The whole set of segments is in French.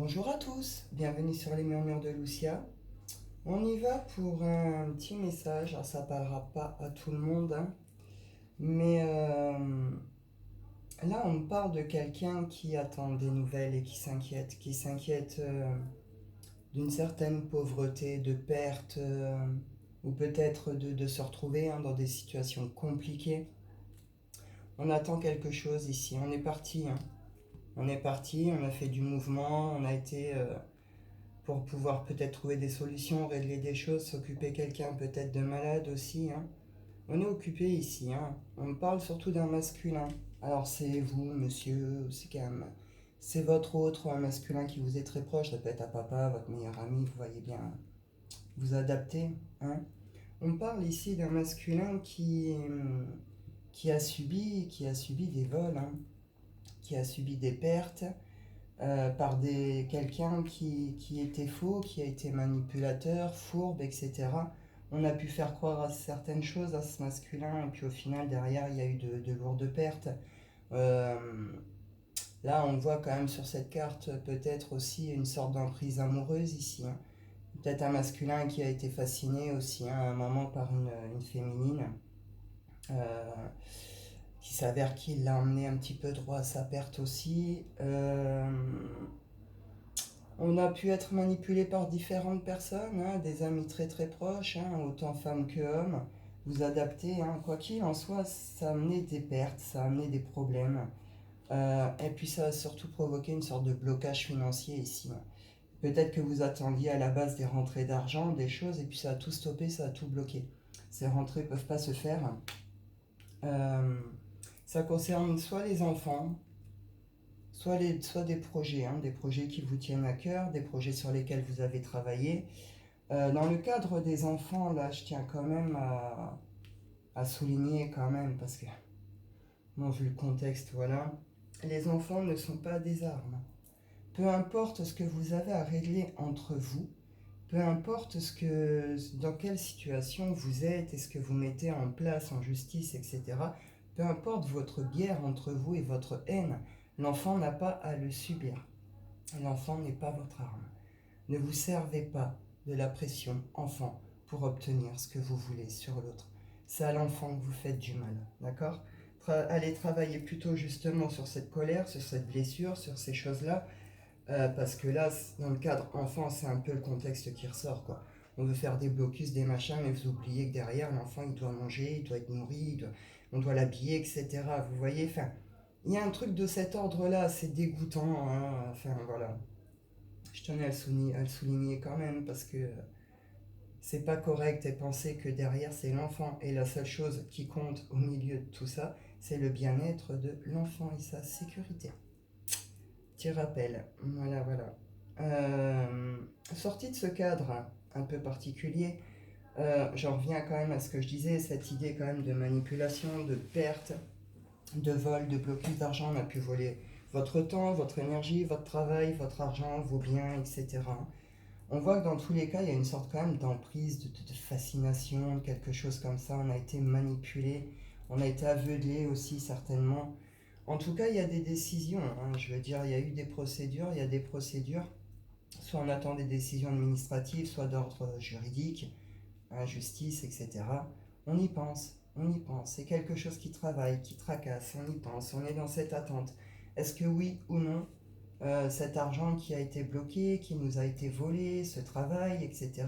Bonjour à tous, bienvenue sur les murmures de Lucia. On y va pour un petit message. Alors, ça parlera pas à tout le monde, hein, mais là on parle de quelqu'un qui attend des nouvelles et qui s'inquiète d'une certaine pauvreté, de perte, ou peut-être de se retrouver, hein, dans des situations compliquées. On attend quelque chose ici, on est parti, hein. On est parti, on a fait du mouvement, on a été pour pouvoir peut-être trouver des solutions, régler des choses, s'occuper quelqu'un peut-être de malade aussi, hein. On est occupé ici, hein. On parle surtout d'un masculin. Alors c'est vous, monsieur, c'est quand même... C'est votre autre, un masculin qui vous est très proche, ça peut être un papa, votre meilleur ami, vous voyez bien, vous adapter, hein. On parle ici d'un masculin qui a subi des vols, hein, qui a subi des pertes, par quelqu'un qui était faux, qui a été manipulateur, fourbe, etc. On a pu faire croire à certaines choses à ce masculin, et puis au final, derrière, il y a eu de lourdes pertes. Euh, Là, on voit quand même sur cette carte peut-être aussi une sorte d'emprise amoureuse ici, hein. Peut-être un masculin qui a été fasciné aussi, hein, à un moment par une féminine, euh, qui s'avère qu'il l'a emmené un petit peu droit à sa perte aussi. On a pu être manipulé par différentes personnes, hein, des amis très très proches, hein, autant femmes que hommes. Vous adaptez, hein, quoi qu'il en soit, ça a amené des pertes, ça a amené des problèmes. Et puis ça a surtout provoqué une sorte de blocage financier ici, hein. Peut-être que vous attendiez à la base des rentrées d'argent, des choses, et puis ça a tout stoppé, ça a tout bloqué. Ces rentrées ne peuvent pas se faire. Euh, Ça concerne soit les enfants, soit des projets, hein, des projets qui vous tiennent à cœur, des projets sur lesquels vous avez travaillé. Dans le cadre des enfants, là, je tiens quand même à souligner quand même, parce que, bon, vu le contexte, voilà, les enfants ne sont pas des armes. Peu importe ce que vous avez à régler entre vous, peu importe dans quelle situation vous êtes et ce que vous mettez en place en justice, etc., peu importe votre guerre entre vous et votre haine, l'enfant n'a pas à le subir. L'enfant n'est pas votre arme. Ne vous servez pas de la pression enfant pour obtenir ce que vous voulez sur l'autre. C'est à l'enfant que vous faites du mal, d'accord? Allez travailler plutôt justement sur cette colère, sur cette blessure, sur ces choses-là, parce que là, dans le cadre enfant, c'est un peu le contexte qui ressort, quoi. On veut faire des blocus, des machins, mais vous oubliez que derrière, l'enfant, il doit manger, il doit être nourri, on doit l'habiller, etc. Vous voyez, enfin, il y a un truc de cet ordre-là, c'est dégoûtant, hein. Enfin, voilà. Je tenais à le souligner quand même, parce que c'est pas correct, et penser que derrière, c'est l'enfant, et la seule chose qui compte au milieu de tout ça, c'est le bien-être de l'enfant et sa sécurité. Petit rappel, voilà, voilà. Sorti de ce cadre un peu particulier, j'en reviens quand même à ce que je disais, cette idée quand même de manipulation, de perte, de vol, de blocus d'argent. On a pu voler votre temps, votre énergie, votre travail, votre argent, vos biens, etc. On voit que dans tous les cas, il y a une sorte quand même d'emprise, de fascination, de quelque chose comme ça. On a été manipulé, on a été aveuglé aussi certainement. En tout cas, il y a des décisions, hein. Je veux dire, il y a eu des procédures, il y a des procédures. Soit on attend des décisions administratives, soit d'ordre juridique, hein, justice, etc. On y pense, on y pense. C'est quelque chose qui travaille, qui tracasse, on y pense, on est dans cette attente. Est-ce que oui ou non, cet argent qui a été bloqué, qui nous a été volé, ce travail, etc.,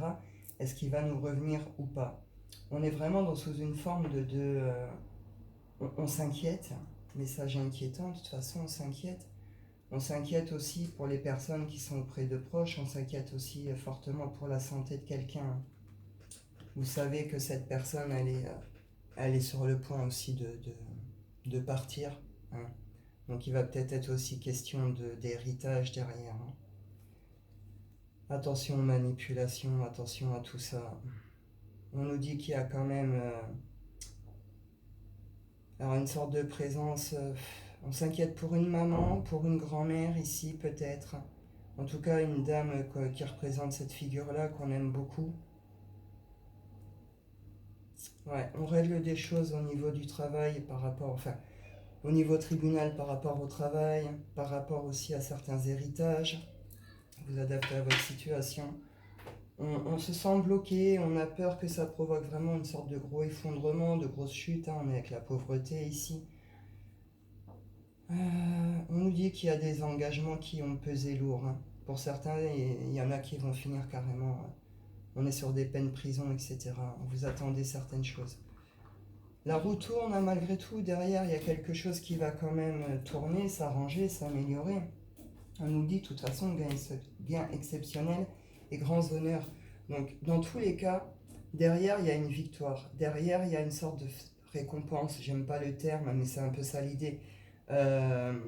est-ce qu'il va nous revenir ou pas? On est vraiment sous une forme on s'inquiète, message inquiétant, de toute façon on s'inquiète. On s'inquiète aussi pour les personnes qui sont auprès de proches, on s'inquiète aussi fortement pour la santé de quelqu'un. Vous savez que cette personne, elle est sur le point aussi de partir, hein. Donc il va peut-être être aussi question d'héritage derrière, hein. Attention aux manipulations, attention à tout ça. On nous dit qu'il y a quand même alors une sorte de présence. On s'inquiète pour une maman, pour une grand-mère ici peut-être. En tout cas, une dame qui représente cette figure-là qu'on aime beaucoup. Ouais, on règle des choses au niveau du travail par rapport, enfin, au niveau tribunal par rapport au travail, par rapport aussi à certains héritages. vous adapter à votre situation. On se sent bloqué, on a peur que ça provoque vraiment une sorte de gros effondrement, de grosse chute, hein, on est avec la pauvreté ici. On nous dit qu'il y a des engagements qui ont pesé lourd, hein. Pour certains, il y en a qui vont finir carrément. On est sur des peines prison, etc. Vous attendez certaines choses. La roue tourne, hein, malgré tout. Derrière, il y a quelque chose qui va quand même tourner, s'arranger, s'améliorer. On nous dit, de toute façon, gain exceptionnel et grands honneurs. Donc, dans tous les cas, derrière, il y a une victoire. Derrière, il y a une sorte de récompense. J'aime pas le terme, mais c'est un peu ça l'idée. Euh,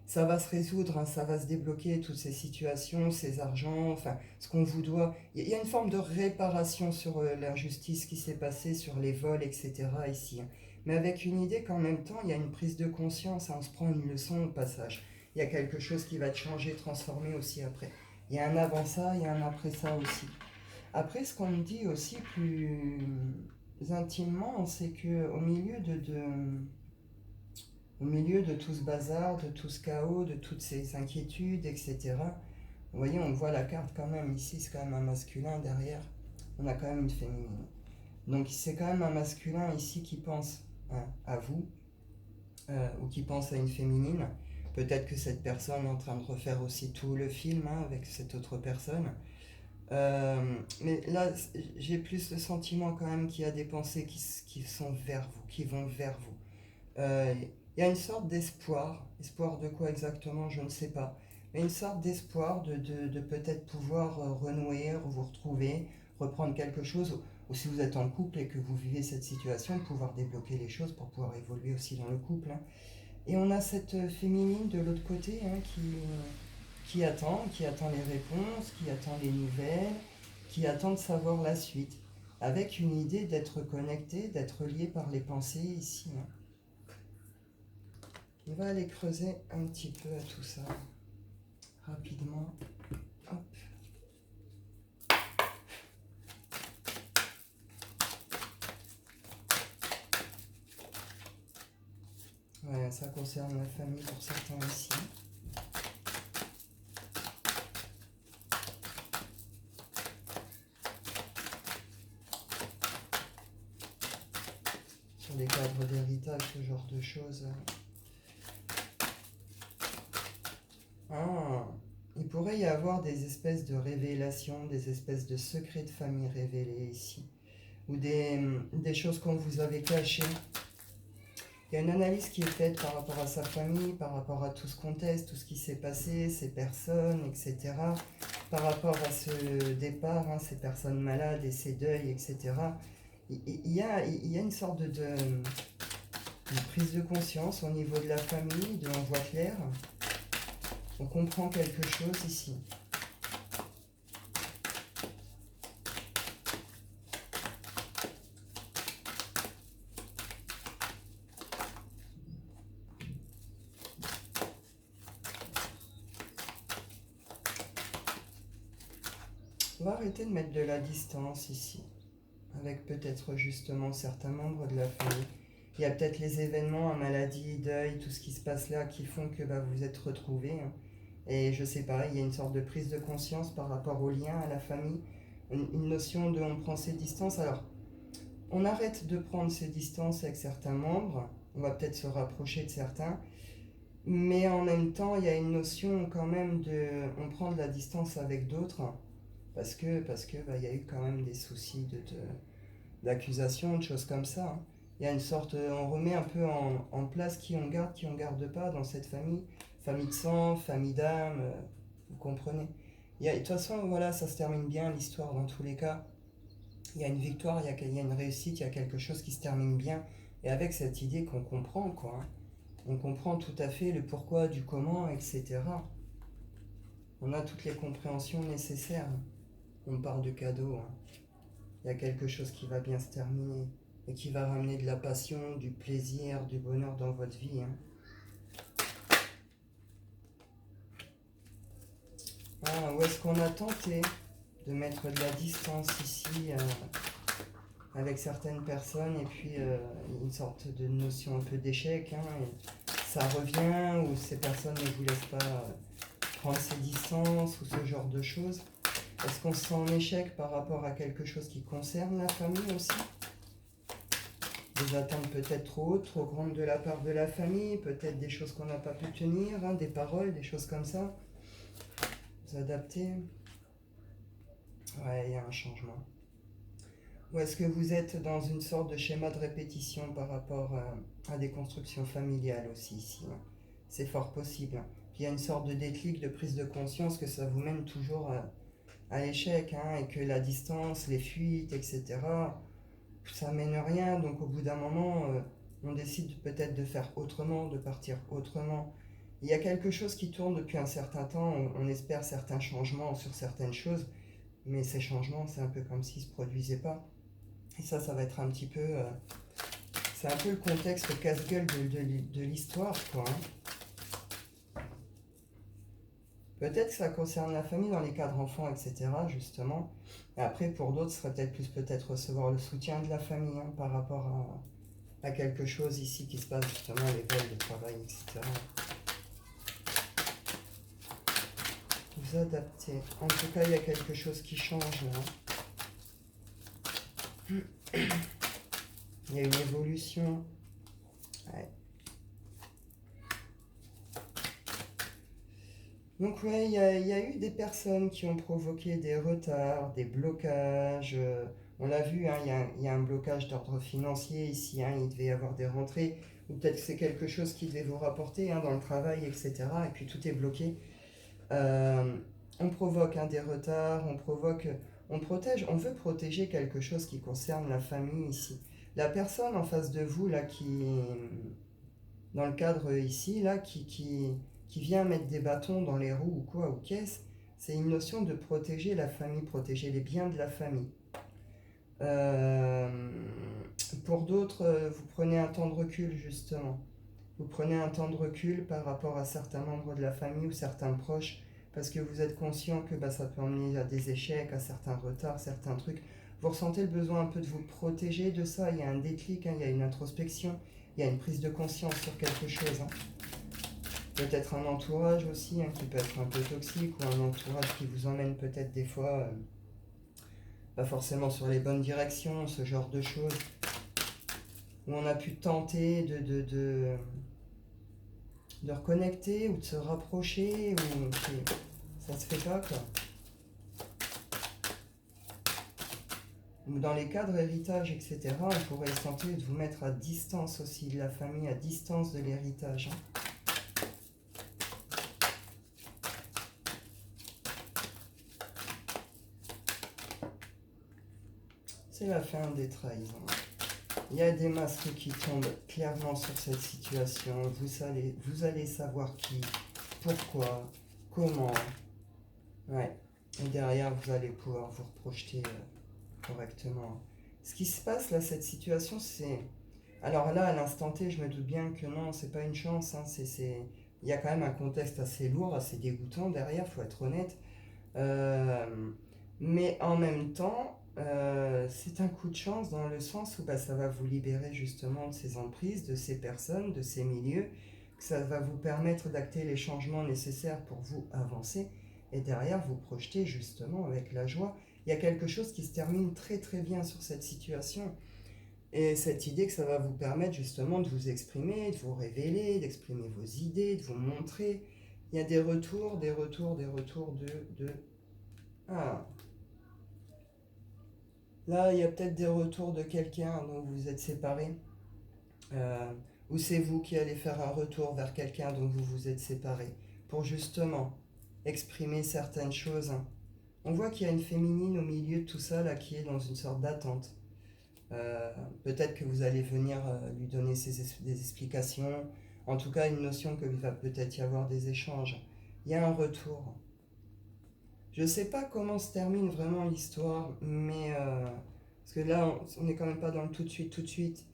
Ça va se résoudre, hein, ça va se débloquer, toutes ces situations, ces argents, enfin, ce qu'on vous doit. Il y a une forme de réparation sur l'injustice qui s'est passée, sur les vols, etc. ici, hein. Mais avec une idée qu'en même temps, il y a une prise de conscience, hein, on se prend une leçon au passage. Il y a quelque chose qui va te changer, transformer aussi après. Il y a un avant ça, il y a un après ça aussi. Après, ce qu'on me dit aussi plus intimement, c'est que au milieu de tout ce bazar, de tout ce chaos, de toutes ces inquiétudes, etc. Vous voyez, on voit la carte quand même ici, c'est quand même un masculin derrière. On a quand même une féminine. Donc c'est quand même un masculin ici qui pense, hein, à vous, ou qui pense à une féminine. Peut-être que cette personne est en train de refaire aussi tout le film, hein, avec cette autre personne. Mais là, j'ai plus le sentiment quand même qu'il y a des pensées qui sont vers vous, qui vont vers vous. Il y a une sorte d'espoir. Espoir de quoi exactement, je ne sais pas. Mais une sorte d'espoir de peut-être pouvoir renouer, vous retrouver, reprendre quelque chose. Ou si vous êtes en couple et que vous vivez cette situation, pouvoir débloquer les choses pour pouvoir évoluer aussi dans le couple, hein. Et on a cette féminine de l'autre côté, hein, qui attend les réponses, qui attend les nouvelles, qui attend de savoir la suite. Avec une idée d'être connecté, d'être lié par les pensées ici, hein. On va aller creuser un petit peu à tout ça, rapidement. Hop. Ouais, ça concerne la famille pour certains ici. Sur les cadres d'héritage, ce genre de choses. Ah, il pourrait y avoir des espèces de révélations, des espèces de secrets de famille révélés ici, ou des choses qu'on vous avait cachées. Il y a une analyse qui est faite par rapport à sa famille, par rapport à tout ce contexte, tout ce qui s'est passé, ces personnes, etc. Par rapport à ce départ, hein, ces personnes malades et ces deuils, etc. Il y a une sorte de prise de conscience au niveau de la famille, on voit clair. On comprend quelque chose ici. On va arrêter de mettre de la distance ici, avec peut-être justement certains membres de la famille. Il y a peut-être les événements, maladie, deuil, tout ce qui se passe là qui font que vous êtes retrouvés, hein. Et je sais pas, il y a une sorte de prise de conscience par rapport au lien, à la famille, une notion de on prend ses distances. Alors, on arrête de prendre ses distances avec certains membres, on va peut-être se rapprocher de certains, mais en même temps, il y a une notion quand même de on prend de la distance avec d'autres, parce que il y a eu quand même des soucis d'accusation, de choses comme ça, hein. Il y a une sorte, on remet un peu en place qui on garde pas dans cette famille, famille de sang, famille d'âme, vous comprenez. De toute façon, voilà, ça se termine bien l'histoire dans tous les cas. Il y a une victoire, il y a une réussite, il y a quelque chose qui se termine bien, et avec cette idée qu'on comprend, quoi, hein. On comprend tout à fait le pourquoi, du comment, etc. On a toutes les compréhensions nécessaires. On parle de cadeaux, hein. Il y a quelque chose qui va bien se terminer et qui va ramener de la passion, du plaisir, du bonheur dans votre vie, hein. Ah, où est-ce qu'on a tenté de mettre de la distance ici avec certaines personnes et puis une sorte de notion un peu d'échec, hein, et ça revient ou ces personnes ne vous laissent pas prendre ses distances ou ce genre de choses. Est-ce qu'on se sent en échec par rapport à quelque chose qui concerne la famille aussi? Des attentes peut-être trop hautes, trop grandes de la part de la famille, peut-être des choses qu'on n'a pas pu tenir, hein, des paroles, des choses comme ça. Vous adapter. Ouais, il y a un changement. Ou est-ce que vous êtes dans une sorte de schéma de répétition par rapport à des constructions familiales aussi ici, hein? C'est fort possible, hein. Puis il y a une sorte de déclic, de prise de conscience que ça vous mène toujours à l'échec, hein, et que la distance, les fuites, etc., ça mène rien. Donc au bout d'un moment, on décide peut-être de faire autrement, de partir autrement. Il y a quelque chose qui tourne depuis un certain temps, on espère certains changements sur certaines choses, mais ces changements, c'est un peu comme s'ils ne se produisaient pas. Et ça va être un petit peu... c'est un peu le contexte casse-gueule de l'histoire, quoi, hein. Peut-être que ça concerne la famille dans les cadres enfants, etc., justement. Et après, pour d'autres, ce serait peut-être plus peut-être recevoir le soutien de la famille, hein, par rapport à quelque chose ici qui se passe, justement, les vols de travail, etc. Vous adaptez. En tout cas, il y a quelque chose qui change, là. Il y a une évolution. Ouais. Donc ouais, il y a eu des personnes qui ont provoqué des retards, des blocages. On l'a vu, hein, il y a un blocage d'ordre financier ici, hein, il devait y avoir des rentrées, ou peut-être que c'est quelque chose qui devait vous rapporter, hein, dans le travail, etc. Et puis tout est bloqué. Euh, on provoque, hein, des retards, on protège, on veut protéger quelque chose qui concerne la famille ici. La personne en face de vous, là, dans le cadre ici, là, qui vient mettre des bâtons dans les roues ou quoi, ou qu'est-ce, c'est une notion de protéger la famille, protéger les biens de la famille. Euh, pour d'autres, vous prenez un temps de recul, justement. Vous prenez un temps de recul par rapport à certains membres de la famille ou certains proches, parce que vous êtes conscient que ça peut emmener à des échecs, à certains retards, certains trucs. Vous ressentez le besoin un peu de vous protéger de ça. Il y a un déclic, hein, il y a une introspection, il y a une prise de conscience sur quelque chose, hein. Peut-être un entourage aussi, hein, qui peut être un peu toxique, ou un entourage qui vous emmène peut-être des fois pas forcément sur les bonnes directions, ce genre de choses, où on a pu tenter de reconnecter ou de se rapprocher, ou ça se fait pas, quoi. Ou dans les cadres héritage, etc., on pourrait tenter de vous mettre à distance aussi de la famille, à distance de l'héritage, hein. C'est la fin des trahisons. Il y a des masques qui tombent clairement sur cette situation. Vous allez savoir qui, pourquoi, comment. Ouais. Et derrière, vous allez pouvoir vous projeter correctement. Ce qui se passe là, cette situation, c'est... Alors là, à l'instant T, je me doute bien que non, c'est pas une chance, hein. Il y a quand même un contexte assez lourd, assez dégoûtant derrière, faut être honnête. Euh, mais en même temps, c'est un coup de chance dans le sens où ça va vous libérer justement de ces emprises, de ces personnes, de ces milieux, que ça va vous permettre d'acter les changements nécessaires pour vous avancer et derrière vous projeter justement avec la joie. Il y a quelque chose qui se termine très très bien sur cette situation. Et cette idée que ça va vous permettre justement de vous exprimer, de vous révéler, d'exprimer vos idées, de vous montrer. Il y a des retours, de... Ah, là, il y a peut-être des retours de quelqu'un dont vous vous êtes séparés. Euh, ou c'est vous qui allez faire un retour vers quelqu'un dont vous vous êtes séparés. Pour justement exprimer certaines choses. On voit qu'il y a une féminine au milieu de tout ça, là, qui est dans une sorte d'attente. Peut-être que vous allez venir lui donner des explications. En tout cas, une notion qu'il va peut-être y avoir des échanges. Il y a un retour. Je sais pas comment se termine vraiment l'histoire, mais parce que là, on n'est quand même pas dans le tout de suite.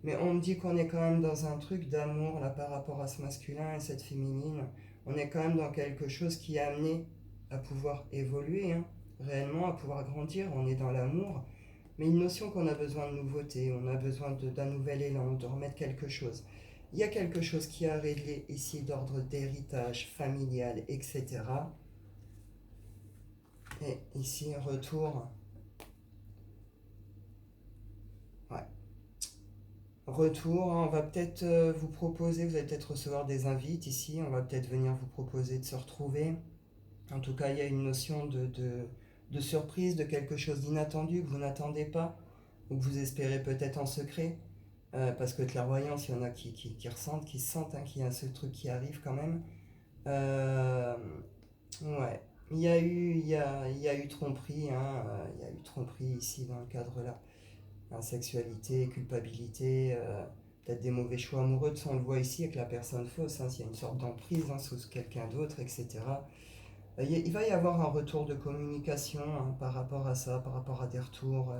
Mais on me dit qu'on est quand même dans un truc d'amour là par rapport à ce masculin et cette féminine. On est quand même dans quelque chose qui est amené à pouvoir évoluer, hein, réellement, à pouvoir grandir. On est dans l'amour, mais une notion qu'on a besoin de nouveauté, on a besoin d'un nouvel élan, de remettre quelque chose. Il y a quelque chose qui est à régler ici d'ordre d'héritage familial, etc. Et ici, retour. Ouais. Retour, hein, on va peut-être vous proposer, vous allez peut-être recevoir des invites ici, on va peut-être venir vous proposer de se retrouver. En tout cas, il y a une notion de surprise, de quelque chose d'inattendu que vous n'attendez pas, ou que vous espérez peut-être en secret. Parce que clairvoyance, il y en a qui ressentent, qui sentent hein, qu'il y a ce truc qui arrive quand même. Euh, ouais, il y a eu tromperie, hein, il y a eu tromperie ici dans le cadre là. Hein, sexualité, culpabilité, peut-être des mauvais choix amoureux, on le voit ici avec la personne fausse, hein, s'il y a une sorte d'emprise hein, sous quelqu'un d'autre, etc. Il va y avoir un retour de communication hein, par rapport à ça, par rapport à des retours.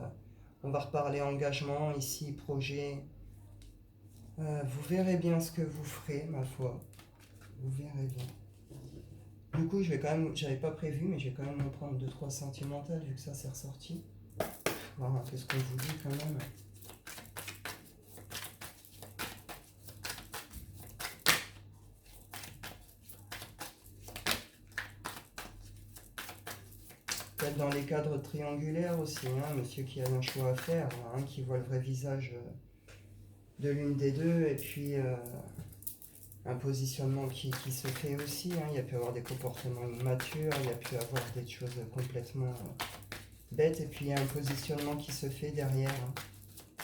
On va reparler engagement ici, projet. Vous verrez bien ce que vous ferez, ma foi. Vous verrez bien. Du coup, je vais quand même, j'avais pas prévu, mais je vais quand même en prendre deux trois sentimentales vu que ça s'est ressorti. Voir un peu ce qu'on vous dit quand même. Peut-être dans les cadres triangulaires aussi, hein, monsieur qui a un choix à faire, hein, qui voit le vrai visage de l'une des deux, et puis un positionnement qui se fait aussi. Hein, il y a pu avoir des comportements immatures, il y a pu avoir des choses complètement bêtes, et puis il y a un positionnement qui se fait derrière. Hein.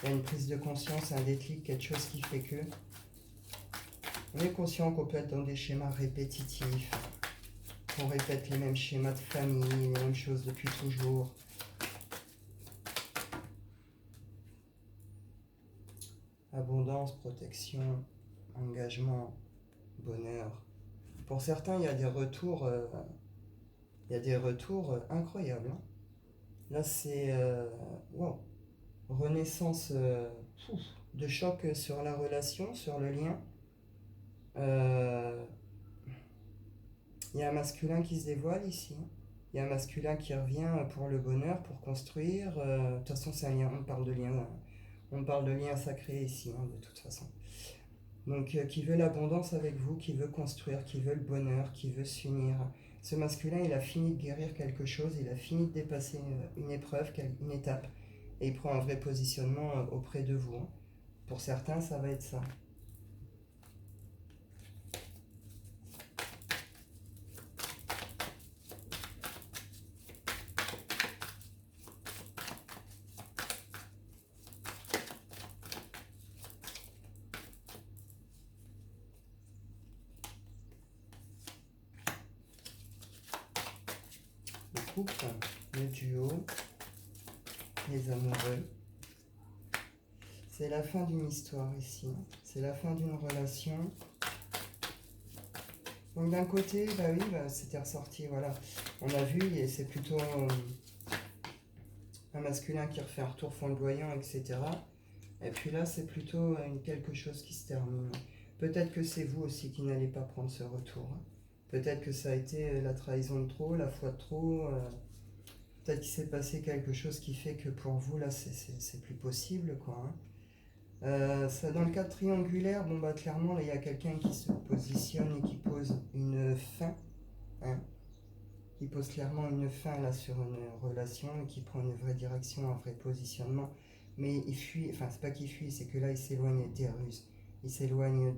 Il y a une prise de conscience, un déclic, quelque chose qui fait que on est conscient qu'on peut être dans des schémas répétitifs, qu'on répète les mêmes schémas de famille, les mêmes choses depuis toujours. Abondance, protection, engagement, bonheur. Pour certains, il y a des retours, incroyables. Hein. Là, c'est wow. Renaissance de choc sur la relation, sur le lien. Il y a un masculin qui se dévoile ici. Hein. Il y a un masculin qui revient pour le bonheur, pour construire. De toute façon, c'est un lien. On parle de lien sacré ici, hein, de toute façon. Donc, qui veut l'abondance avec vous, qui veut construire, qui veut le bonheur, qui veut s'unir. Ce masculin, il a fini de guérir quelque chose, il a fini de dépasser une épreuve, une étape, et il prend un vrai positionnement auprès de vous. Hein. Pour certains, ça va être ça. Le couple, le duo, les amoureux. C'est la fin d'une histoire ici. C'est la fin d'une relation. Donc d'un côté, bah oui, c'était ressorti, voilà. On a vu, et c'est plutôt un masculin qui refait un retour flamboyant, etc. Et puis là, c'est plutôt quelque chose qui se termine. Peut-être que c'est vous aussi qui n'allez pas prendre ce retour. Hein. Peut-être que ça a été la trahison de trop, la foi de trop. Peut-être qu'il s'est passé quelque chose qui fait que pour vous, là, c'est plus possible, quoi. Hein. Ça, dans le cadre triangulaire, bon, bah, clairement, là, il y a quelqu'un qui se positionne et qui pose une fin. Hein, qui pose clairement une fin, là, sur une relation et qui prend une vraie direction, un vrai positionnement. Mais il fuit, enfin, c'est pas qu'il fuit, c'est que là, il s'éloigne des ruses. Il s'éloigne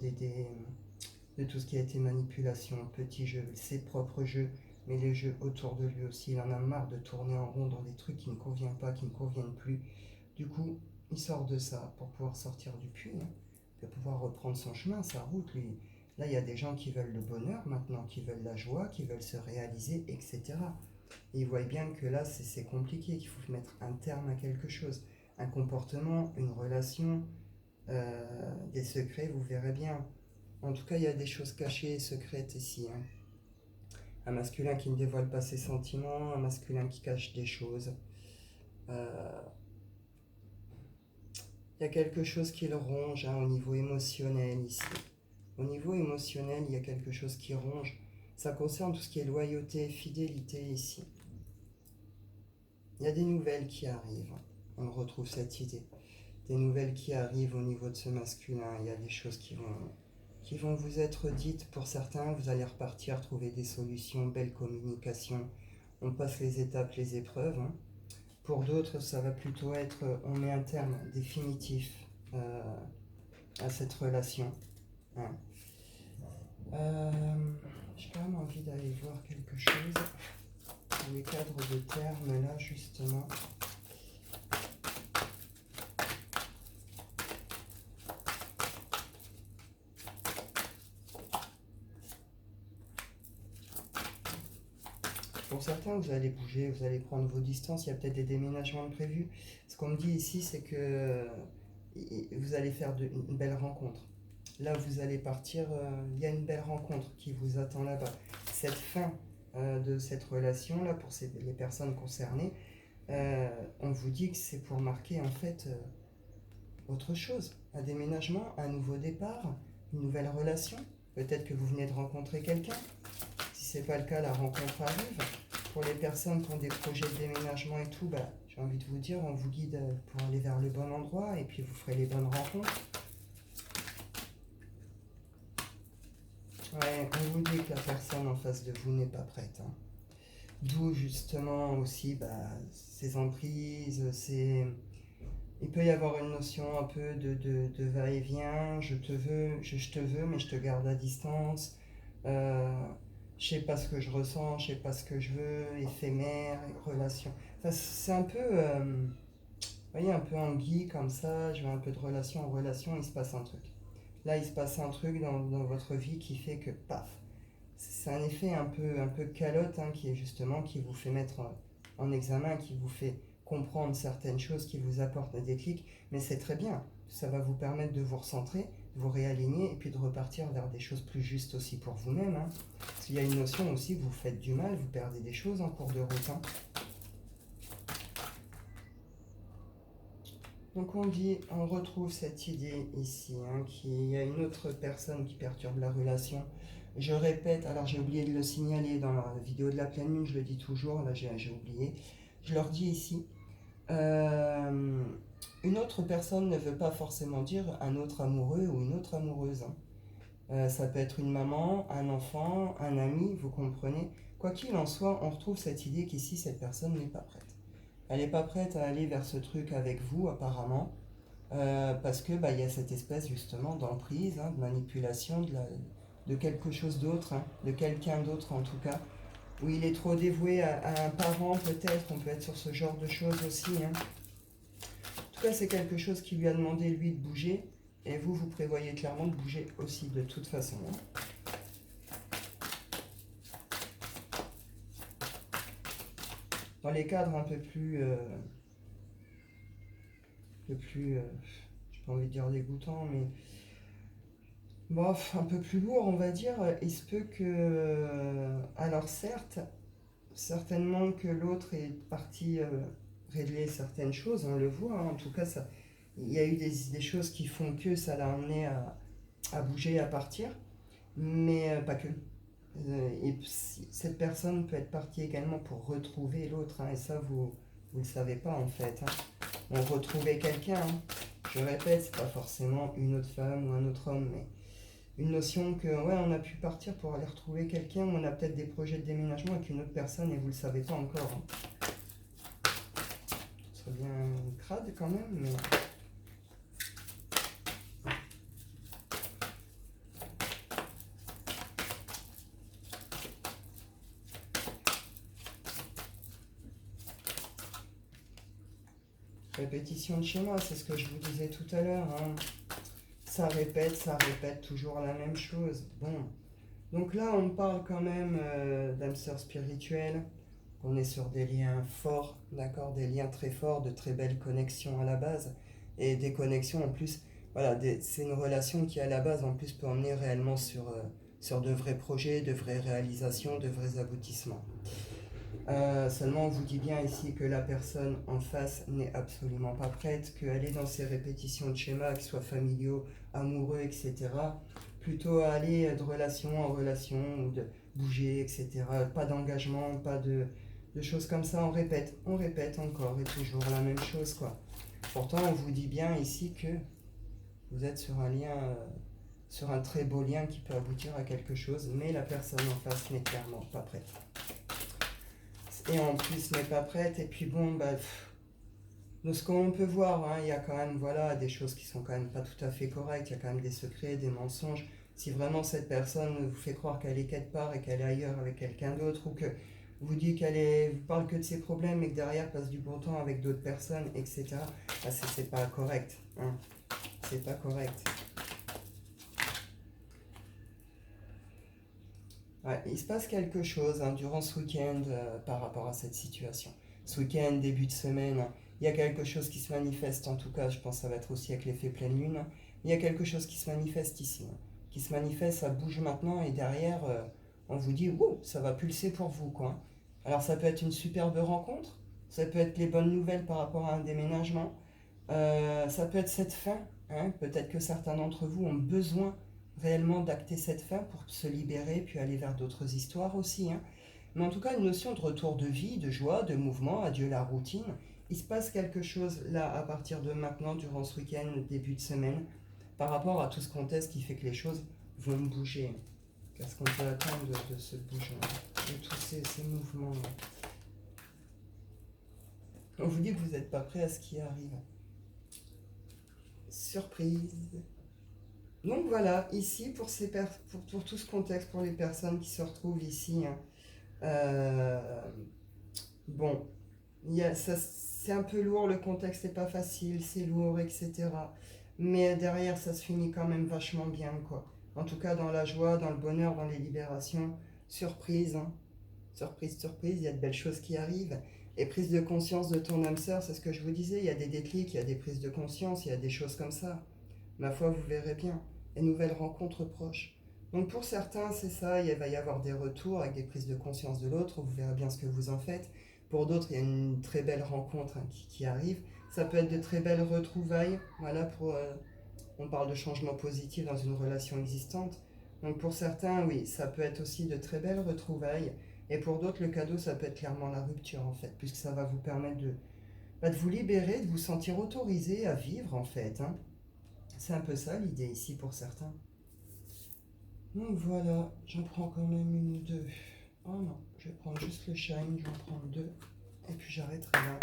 de tout ce qui a été manipulation, petits jeux, ses propres jeux, mais les jeux autour de lui aussi. Il en a marre de tourner en rond dans des trucs qui ne conviennent pas, qui ne conviennent plus. Du coup, il sort de ça pour pouvoir sortir du puits, hein, pour pouvoir reprendre son chemin, sa route, lui. Là, il y a des gens qui veulent le bonheur maintenant, qui veulent la joie, qui veulent se réaliser, etc. Et ils voient bien que là, c'est compliqué, qu'il faut mettre un terme à quelque chose. Un comportement, une relation, des secrets, vous verrez bien. En tout cas, il y a des choses cachées et secrètes ici. Hein. Un masculin qui ne dévoile pas ses sentiments, un masculin qui cache des choses. Il y a quelque chose qui le ronge hein, au niveau émotionnel ici. Au niveau émotionnel, il y a quelque chose qui ronge. Ça concerne tout ce qui est loyauté, fidélité ici. Il y a des nouvelles qui arrivent. On retrouve cette idée. des nouvelles qui arrivent au niveau de ce masculin. Il y a des choses qui vont vous être dites. Pour certains, vous allez repartir, trouver des solutions, belle communication. On passe les étapes, les épreuves, hein. Pour d'autres, ça va plutôt être, on met un terme définitif à cette relation, hein. J'ai quand même envie d'aller voir quelque chose dans les cadres de termes là justement. Pour certains, vous allez bouger, vous allez prendre vos distances, il y a peut-être des déménagements prévus. Ce qu'on me dit ici, c'est que vous allez faire une belle rencontre. Là, vous allez partir, il y a une belle rencontre qui vous attend là-bas. Cette fin de cette relation-là, pour les personnes concernées, on vous dit que c'est pour marquer en fait autre chose. Un déménagement, un nouveau départ, une nouvelle relation. Peut-être que vous venez de rencontrer quelqu'un. Si ce n'est pas le cas, la rencontre arrive. Pour les personnes qui ont des projets de déménagement et tout, bah, j'ai envie de vous dire, on vous guide pour aller vers le bon endroit et puis vous ferez les bonnes rencontres. Ouais, on vous dit que la personne en face de vous n'est pas prête, hein. D'où justement aussi ces emprises, il peut y avoir une notion un peu de va-et-vient, je te veux, je te veux, mais je te garde à distance. Je sais pas ce que je ressens, je sais pas ce que je veux, éphémère, relation. Enfin, c'est un peu, vous voyez, un peu anguille comme ça, je vais un peu de relation en relation, il se passe un truc. Là, il se passe un truc dans votre vie qui fait que, paf, c'est un effet un peu calotte, hein, qui est justement, qui vous fait mettre en examen, qui vous fait comprendre certaines choses, qui vous apporte des clics, mais c'est très bien. Ça va vous permettre de vous recentrer, de vous réaligner et puis de repartir vers des choses plus justes aussi pour vous-même, hein. Parce qu'il y a une notion aussi que vous faites du mal, vous perdez des choses en cours de route, hein. Donc on retrouve cette idée ici, hein, qu'il y a une autre personne qui perturbe la relation. Je répète, alors j'ai oublié de le signaler dans la vidéo de la pleine lune, je le dis toujours, là j'ai oublié. Je leur dis ici, une autre personne ne veut pas forcément dire un autre amoureux ou une autre amoureuse, hein. Ça peut être une maman, un enfant, un ami, vous comprenez. Quoi qu'il en soit, on retrouve cette idée qu'ici, cette personne n'est pas prête. Elle n'est pas prête à aller vers ce truc avec vous, apparemment, parce que il y a cette espèce justement d'emprise, hein, de manipulation de quelque chose d'autre, hein, de quelqu'un d'autre en tout cas, où il est trop dévoué à un parent peut-être, on peut être sur ce genre de choses aussi, hein. En tout cas, c'est quelque chose qui lui a demandé lui de bouger, et vous prévoyez clairement de bouger aussi de toute façon, hein. Dans les cadres un peu plus, j'ai pas envie de dire dégoûtant, mais bof, un peu plus lourd, on va dire. Il se peut que, alors certes, certainement que l'autre est parti régler certaines choses, on le voit, hein. En tout cas, ça, il y a eu des choses qui font que ça l'a amené à bouger, à partir, mais pas que. Et cette personne peut être partie également pour retrouver l'autre, hein, et ça, vous ne le savez pas en fait, hein. On retrouvait quelqu'un, hein. Je répète, c'est pas forcément une autre femme ou un autre homme, mais une notion que, ouais, on a pu partir pour aller retrouver quelqu'un, ou on a peut-être des projets de déménagement avec une autre personne et vous le savez pas encore, hein. Ce serait bien crade quand même, mais... Répétition de schéma, c'est ce que je vous disais tout à l'heure, hein. Ça répète toujours la même chose. Bon, donc là on parle quand même d'âme sœur spirituelle. On est sur des liens forts, d'accord, des liens très forts, de très belles connexions à la base. Et des connexions en plus, voilà, c'est une relation qui à la base en plus peut emmener réellement sur de vrais projets, de vraies réalisations, de vrais aboutissements. Seulement, on vous dit bien ici que la personne en face n'est absolument pas prête, qu'elle est dans ses répétitions de schémas, qu'ils soient familiaux, amoureux, etc. Plutôt à aller de relation en relation, ou de bouger, etc. Pas d'engagement, pas de choses comme ça. On répète encore et toujours la même chose, quoi. Pourtant, on vous dit bien ici que vous êtes sur un lien, sur un très beau lien qui peut aboutir à quelque chose, mais la personne en face n'est clairement pas prête. Et en plus n'est pas prête, et puis bon, bah, de ce qu'on peut voir, hein, il y a quand même voilà, des choses qui sont quand même pas tout à fait correctes, il y a quand même des secrets, des mensonges. Si vraiment cette personne vous fait croire qu'elle est quelque part et qu'elle est ailleurs avec quelqu'un d'autre, ou que vous dit vous parle que de ses problèmes et que derrière passe du bon temps avec d'autres personnes, etc., bah, c'est pas correct. Hein. C'est pas correct. Ouais, il se passe quelque chose hein, durant ce week-end par rapport à cette situation. Ce week-end, début de semaine, il y a quelque chose qui se manifeste, en tout cas, je pense que ça va être aussi avec l'effet pleine lune. Il y a quelque chose qui se manifeste ici. Hein, qui se manifeste, ça bouge maintenant et derrière, on vous dit, wow, ça va pulser pour vous. Quoi. Alors ça peut être une superbe rencontre, ça peut être les bonnes nouvelles par rapport à un déménagement, ça peut être cette fin. Hein, peut-être que certains d'entre vous ont besoin réellement d'acter cette fin pour se libérer puis aller vers d'autres histoires aussi. Hein. Mais en tout cas, une notion de retour de vie, de joie, de mouvement, adieu la routine. Il se passe quelque chose là à partir de maintenant, durant ce week-end, début de semaine, par rapport à tout ce contexte qui fait que les choses vont bouger. Qu'est-ce qu'on peut attendre de ce bougement, de tous ces mouvements. On vous dit que vous n'êtes pas prêt à ce qui arrive. Surprise. Donc voilà, ici pour tout ce contexte, pour les personnes qui se retrouvent ici, hein, euh, bon, c'est un peu lourd, le contexte n'est pas facile, c'est lourd, etc. Mais derrière, ça se finit quand même vachement bien, quoi. En tout cas, dans la joie, dans le bonheur, dans les libérations, surprise, hein. Surprise, surprise, il y a de belles choses qui arrivent. Et prise de conscience de ton âme sœur, c'est ce que je vous disais, il y a des déclics, il y a des prises de conscience, il y a des choses comme ça. Ma foi, vous verrez bien. Et nouvelles rencontres proches. Donc pour certains, c'est ça, il va y avoir des retours avec des prises de conscience de l'autre, vous verrez bien ce que vous en faites. Pour d'autres, il y a une très belle rencontre hein, qui arrive. Ça peut être de très belles retrouvailles, voilà, on parle de changement positif dans une relation existante. Donc pour certains, oui, ça peut être aussi de très belles retrouvailles. Et pour d'autres, le cadeau, ça peut être clairement la rupture, en fait, puisque ça va vous permettre de vous libérer, de vous sentir autorisé à vivre, en fait. Hein. C'est un peu ça l'idée ici pour certains. Donc voilà, j'en prends quand même une ou deux. Oh non, je vais prendre juste le shine, j'en prends deux. Et puis j'arrêterai là.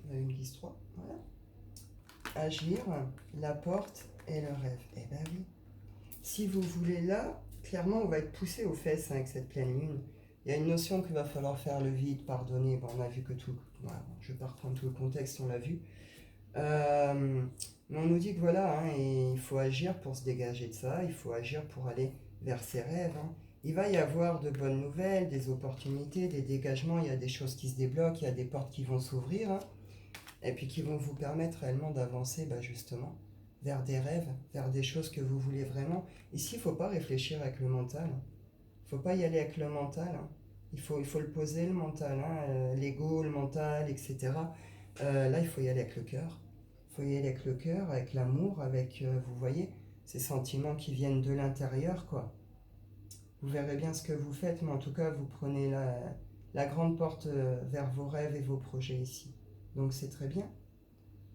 On a une guise 3, voilà. Agir, la porte et le rêve. Eh ben oui. Si vous voulez là, clairement on va être poussé aux fesses hein, avec cette pleine lune. Il y a une notion qu'il va falloir faire le vide, pardonner. Bon, on a vu que tout. Voilà, je vais pas reprendre tout le contexte, on l'a vu. Mais on nous dit que voilà, hein, et il faut agir pour se dégager de ça, il faut agir pour aller vers ses rêves. Hein. Il va y avoir de bonnes nouvelles, des opportunités, des dégagements, il y a des choses qui se débloquent, il y a des portes qui vont s'ouvrir, hein, et puis qui vont vous permettre réellement d'avancer bah, justement vers des rêves, vers des choses que vous voulez vraiment. Ici, il ne faut pas réfléchir avec le mental, il ne faut pas y aller avec le mental, hein. Il faut le poser, le mental, hein, l'ego, le mental, etc. Là, il faut y aller avec le cœur. Il faut y aller avec le cœur, avec l'amour, avec, vous voyez, ces sentiments qui viennent de l'intérieur, quoi. Vous verrez bien ce que vous faites, mais en tout cas, vous prenez la grande porte vers vos rêves et vos projets ici. Donc c'est très bien.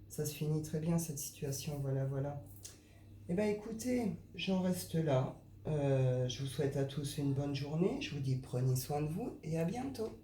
Ça se finit très bien, cette situation, voilà, voilà. Eh bien, écoutez, j'en reste là. Je vous souhaite à tous une bonne journée. Je vous dis prenez soin de vous et à bientôt.